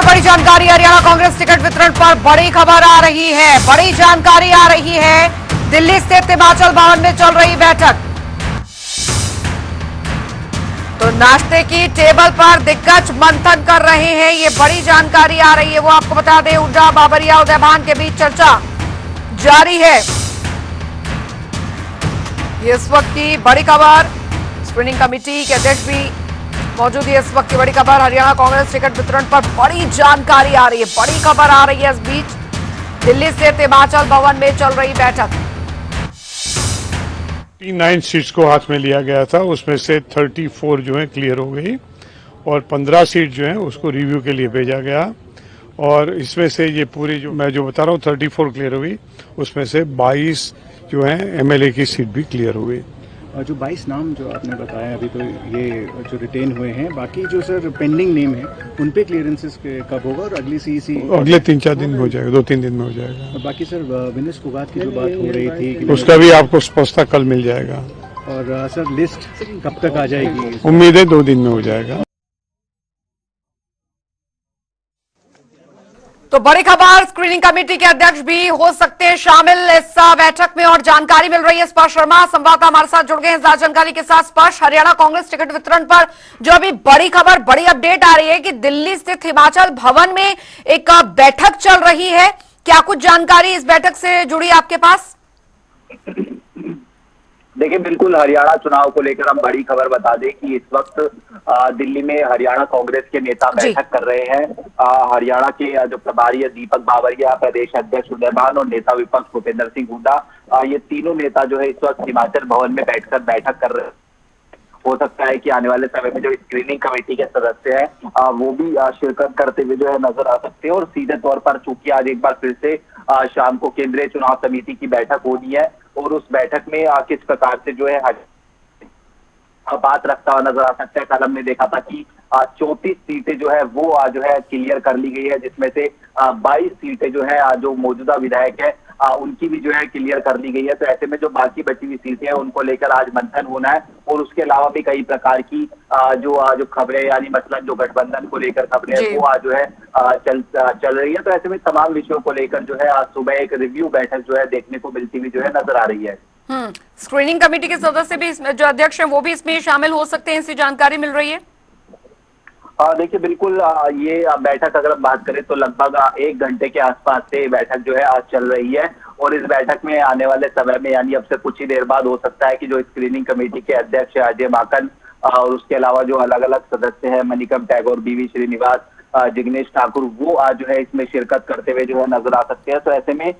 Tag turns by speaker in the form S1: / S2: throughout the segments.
S1: बड़ी जानकारी हरियाणा कांग्रेस टिकट वितरण पर बड़ी खबर आ रही है। बड़ी जानकारी आ रही है। दिल्ली स्थित हिमाचल भवन में चल रही बैठक। तो नाश्ते की टेबल पर दिग्गज मंथन कर रहे हैं। ये बड़ी जानकारी आ रही है। वो आपको बता दें, हुड्डा, बाबरिया, उदयभान के बीच चर्चा जारी है। ये इस वक्त की बड़ी खबर। स्क्रीनिंग कमेटी के अध्यक्ष भी मौजूद है। इस वक्त की बड़ी खबर, हरियाणा कांग्रेस टिकट वितरण पर बड़ी जानकारी आ रही है। बड़ी खबर आ रही है। इस बीच दिल्ली स्थित हिमाचल भवन में चल रही बैठक।
S2: 9 सीट्स को हाथ में लिया गया था, उसमें से 34 जो है क्लियर हो गई और 15 सीट जो है उसको रिव्यू के लिए भेजा गया। और इसमें से ये पूरी जो मैं जो बता रहा हूँ 34 क्लियर हुई, उसमें से 22 जो है एमएलए की सीट भी क्लियर हुई।
S3: जो 22 नाम जो आपने बताया अभी, तो ये जो रिटेन हुए हैं, बाकी जो सर पेंडिंग नेम है उन पे क्लियरेंसेस कब होगा और अगली सीईसी
S2: अगले 3-4 दिन में हो जाएगा, 2-3 दिन में हो जाएगा।
S3: बाकी सर विनेश फोगाट की जो बात हो रही थी कि
S2: उसका भी आपको स्पष्टता कल मिल जाएगा।
S3: और सर लिस्ट कब तक आ जाएगी?
S2: उम्मीद है 2 दिन में हो जाएगा।
S1: तो बड़ी खबर, स्क्रीनिंग कमेटी के अध्यक्ष भी हो सकते हैं शामिल इस बैठक में और जानकारी मिल रही है। स्पर्श शर्मा संवाददाता हमारे साथ जुड़ गए हैं ज्यादा जानकारी के साथ। स्पर्श, हरियाणा कांग्रेस टिकट वितरण पर जो अभी बड़ी खबर, बड़ी अपडेट आ रही है कि दिल्ली स्थित हिमाचल भवन में एक बैठक चल रही है। क्या कुछ जानकारी इस बैठक से जुड़ी आपके पास?
S4: देखिए, बिल्कुल हरियाणा चुनाव को लेकर हम बड़ी खबर बता दें कि इस वक्त दिल्ली में हरियाणा कांग्रेस के नेता बैठक कर रहे हैं। हरियाणा के जो प्रभारी है दीपक बाबरिया, प्रदेश अध्यक्ष उदयभान और नेता विपक्ष भूपेंद्र सिंह हुड्डा, ये तीनों नेता जो है इस वक्त हिमाचल भवन में बैठकर बैठक कर रहे हैं। हो सकता है कि आने वाले समय में जो स्क्रीनिंग कमेटी के सदस्य हैं वो भी शिरकत करते हुए जो है नजर आ सकते हैं। और सीधे तौर पर चूंकि आज एक बार फिर से शाम को केंद्रीय चुनाव समिति की बैठक होनी है और उस बैठक में किस प्रकार से जो है बात रखता हुआ नजर आ सकता है। कल हमने देखा था कि 34 सीटें जो है वो जो है क्लियर कर ली गई है, जिसमें से 22 सीटें जो है जो मौजूदा विधायक है उनकी भी जो है क्लियर कर ली गई है। तो ऐसे में जो बाकी बची हुई सीटें हैं उनको लेकर आज मंथन होना है। और उसके अलावा भी कई प्रकार की जो खबरें, यानी मतलब जो गठबंधन को लेकर खबरें हैं वो आज जो है चल रही है। तो ऐसे में तमाम विषयों को लेकर जो है आज सुबह एक रिव्यू बैठक जो है देखने को मिलती हुई जो है नजर आ रही है।
S1: स्क्रीनिंग कमेटी के सदस्य भी इसमें, जो अध्यक्ष हैं वो भी इसमें शामिल हो सकते हैं, ऐसी जानकारी मिल रही है।
S4: देखिए, बिल्कुल ये बैठक अगर हम बात करें तो लगभग 1 घंटे के आसपास से बैठक जो है आज चल रही है। और इस बैठक में आने वाले समय में, यानी अब से कुछ ही देर बाद हो सकता है कि जो स्क्रीनिंग कमेटी के अध्यक्ष है अजय माकन और उसके अलावा जो अलग अलग सदस्य हैं मणिकम टैगोर, बीवी श्रीनिवास, जिग्नेश ठाकुर, वो आज जो है इसमें शिरकत करते हुए जो है नजर आ सकते हैं। तो ऐसे में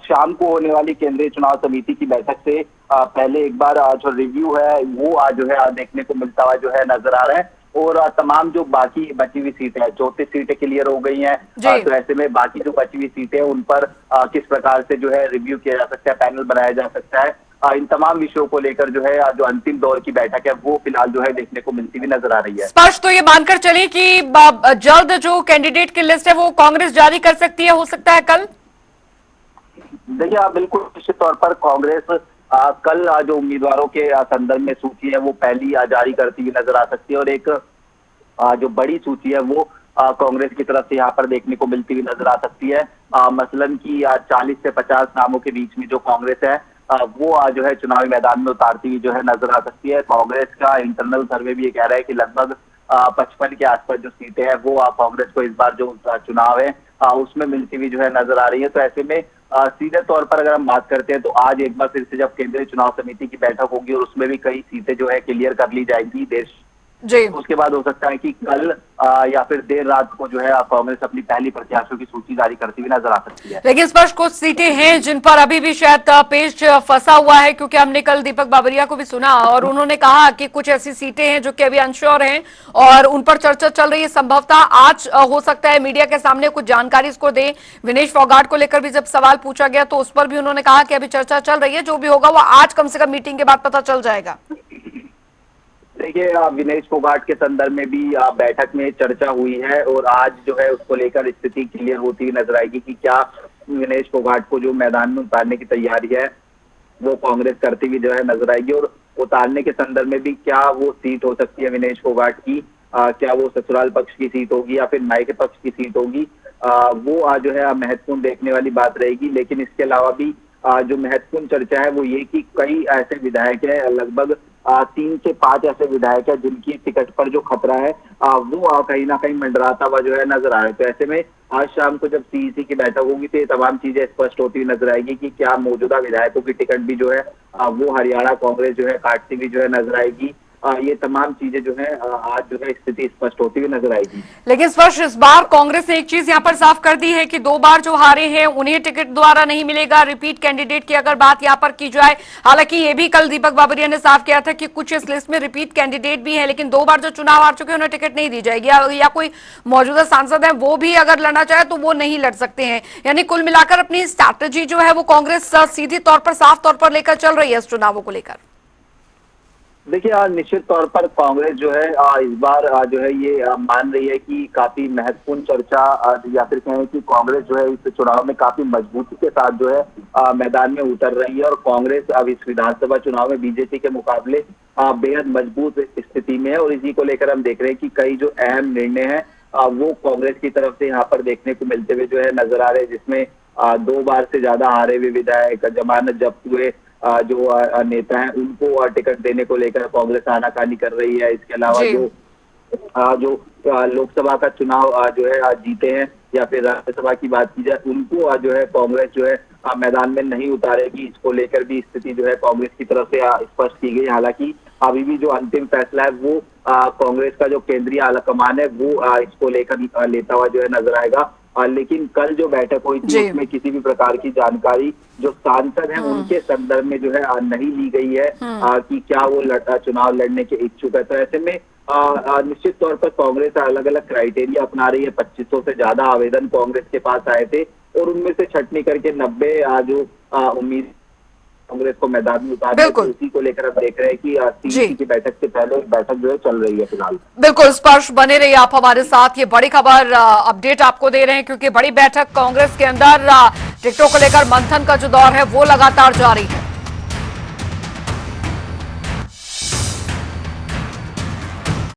S4: शाम को होने वाली केंद्रीय चुनाव समिति की बैठक से पहले एक बार जो रिव्यू है वो आज जो है देखने को मिलता हुआ जो है नजर आ रहा है। और तमाम जो बाकी बची हुई सीटें हैं, 34 सीटें क्लियर हो गई हैं। तो ऐसे में बाकी जो बची हुई सीटें हैं उन पर किस प्रकार से जो है रिव्यू किया जा सकता है, पैनल बनाया जा सकता है, इन तमाम विषयों को लेकर जो है जो अंतिम दौर की बैठक है वो फिलहाल जो है देखने को मिलती हुई नजर आ रही है।
S1: स्पष्ट तो ये मानकर चलिए कि जल्द जो कैंडिडेट की लिस्ट है वो कांग्रेस जारी कर सकती है, हो सकता है कल।
S4: देखिए, आप बिल्कुल निश्चित तौर पर कांग्रेस कल जो उम्मीदवारों के संदर्भ में सूची है वो पहली जारी करती हुई नजर आ सकती है। और एक जो बड़ी सूची है वो कांग्रेस की तरफ से यहाँ पर देखने को मिलती हुई नजर आ सकती है। मसलन कि 40 से 50 नामों के बीच में जो कांग्रेस है वो जो है चुनावी मैदान में उतारती हुई जो है नजर आ सकती है। कांग्रेस का इंटरनल सर्वे भी ये कह रहा है कि लगभग 55 के आसपास जो सीटें हैं वो कांग्रेस को इस बार जो चुनाव है उसमें मिलती हुई जो है नजर आ रही है। तो ऐसे में सीधे तौर पर अगर हम बात करते हैं तो आज एक बार फिर से जब केंद्रीय चुनाव समिति की बैठक होगी और उसमें भी कई सीटें जो है क्लियर कर ली जाएंगी देश
S1: जी,
S4: उसके बाद हो सकता है कि कल या फिर देर रात को जो है कांग्रेस अपनी पहली प्रत्याशियों की सूची जारी करती हुई नजर आ सकती है।
S1: लेकिन स्पष्ट कुछ सीटें हैं जिन पर अभी भी शायद पेच फंसा हुआ है, क्योंकि हमने कल दीपक बाबरिया को भी सुना और उन्होंने कहा कि कुछ ऐसी सीटें हैं जो कि अभी अनश्योर हैं और उन पर चर्चा चल रही है। संभवतः आज हो सकता है मीडिया के सामने कुछ जानकारी इसको दे। विनेश फोगाट को लेकर भी जब सवाल पूछा गया तो उस पर भी उन्होंने कहा कि अभी चर्चा चल रही है, जो भी होगा वो आज कम से कम मीटिंग के बाद पता चल जाएगा।
S4: देखिए, विनेश फोगाट के संदर्भ में भी बैठक में चर्चा हुई है और आज जो है उसको लेकर स्थिति क्लियर होती हुई नजर आएगी कि क्या विनेश फोगाट को जो मैदान में उतारने की तैयारी है वो कांग्रेस करती हुई जो है नजर आएगी। और उतारने के संदर्भ में भी क्या वो सीट हो सकती है विनेश फोगाट की क्या वो ससुराल पक्ष की सीट होगी या फिर मायके पक्ष की सीट होगी, वो जो है महत्वपूर्ण देखने वाली बात रहेगी। लेकिन इसके अलावा भी जो महत्वपूर्ण चर्चा है वो ये कि कई ऐसे विधायक है, लगभग 3 से 5 ऐसे विधायक है जिनकी टिकट पर जो खतरा है वो कहीं ना कहीं मंडराता हुआ जो है नजर आ रहा है। तो ऐसे में आज शाम को जब सीईसी की बैठक होगी तो ये तमाम चीजें स्पष्ट होती हुई नजर आएगी कि क्या मौजूदा विधायकों की टिकट भी जो है वो हरियाणा कांग्रेस जो है काटती हुई जो है नजर आएगी। ये तमाम चीजें जो है आज जो है स्थिति स्पष्ट होती हुई नजर आएगी।
S1: लेकिन स्पष्ट इस बार कांग्रेस ने एक चीज यहां पर साफ कर दी है कि 2 बार जो हारे हैं उन्हें टिकट द्वारा नहीं मिलेगा। रिपीट कैंडिडेट की अगर बात यहां पर की जाए, हालांकि ये भी कल दीपक बाबरिया ने साफ किया था कि कुछ इस लिस्ट में रिपीट कैंडिडेट भी है, लेकिन 2 बार जो चुनाव हार चुके हैं उन्हें टिकट नहीं दी जाएगी, या कोई मौजूदा सांसद है वो भी अगर लड़ना चाहे तो वो नहीं लड़ सकते हैं। यानी कुल मिलाकर अपनी स्ट्रैटेजी जो है वो कांग्रेस सीधे तौर पर साफ तौर पर लेकर चल रही है इस चुनावों को लेकर।
S4: देखिए निश्चित तौर पर कांग्रेस जो है इस बार जो है ये मान रही है कि काफी महत्वपूर्ण चर्चा या फिर कहें कि कांग्रेस जो है इस चुनाव में काफी मजबूती के साथ जो है मैदान में उतर रही है। और कांग्रेस अब इस विधानसभा चुनाव में बीजेपी के मुकाबले बेहद मजबूत स्थिति में है। और इसी को लेकर हम देख रहे हैं कि कई जो अहम निर्णय है वो कांग्रेस की तरफ से यहाँ पर देखने को मिलते हुए जो है नजर आ रहे हैं, जिसमें 2 बार से ज्यादा हारे हुए विधायक, जमानत जब्त हुए जो नेता हैं उनको टिकट देने को लेकर कांग्रेस आनाकानी कर रही है। इसके अलावा जो लोकसभा का चुनाव जो है जीते हैं या फिर राज्यसभा की बात की जाए उनको जो है कांग्रेस जो है मैदान में नहीं उतारेगी, इसको लेकर भी स्थिति जो है कांग्रेस की तरफ से स्पष्ट की गई। हालांकि अभी भी जो अंतिम फैसला है वो कांग्रेस का जो केंद्रीय आला कमान है वो इसको लेकर लेता हुआ जो है नजर आएगा। लेकिन कल जो बैठक हुई थी उसमें किसी भी प्रकार की जानकारी जो सांसद हैं उनके संदर्भ में जो है नहीं ली गई है कि क्या वो चुनाव लड़ने के इच्छुक है। तो ऐसे में निश्चित तौर पर कांग्रेस अलग अलग क्राइटेरिया अपना रही है। 2500 से ज्यादा आवेदन कांग्रेस के पास आए थे और उनमें से छटनी करके 90 जो उम्मीद कांग्रेस को मैदान में उतार, उसी को लेकर अब देख रहे हैं कि सीईसी की बैठक से पहले एक बैठक जो है चल रही है फिलहाल।
S1: बिल्कुल स्पर्श बने रहिए आप हमारे साथ, ये बड़ी खबर अपडेट आपको दे रहे हैं क्योंकि बड़ी बैठक कांग्रेस के अंदर टिकटों को लेकर मंथन का जो दौर है वो लगातार जारी है।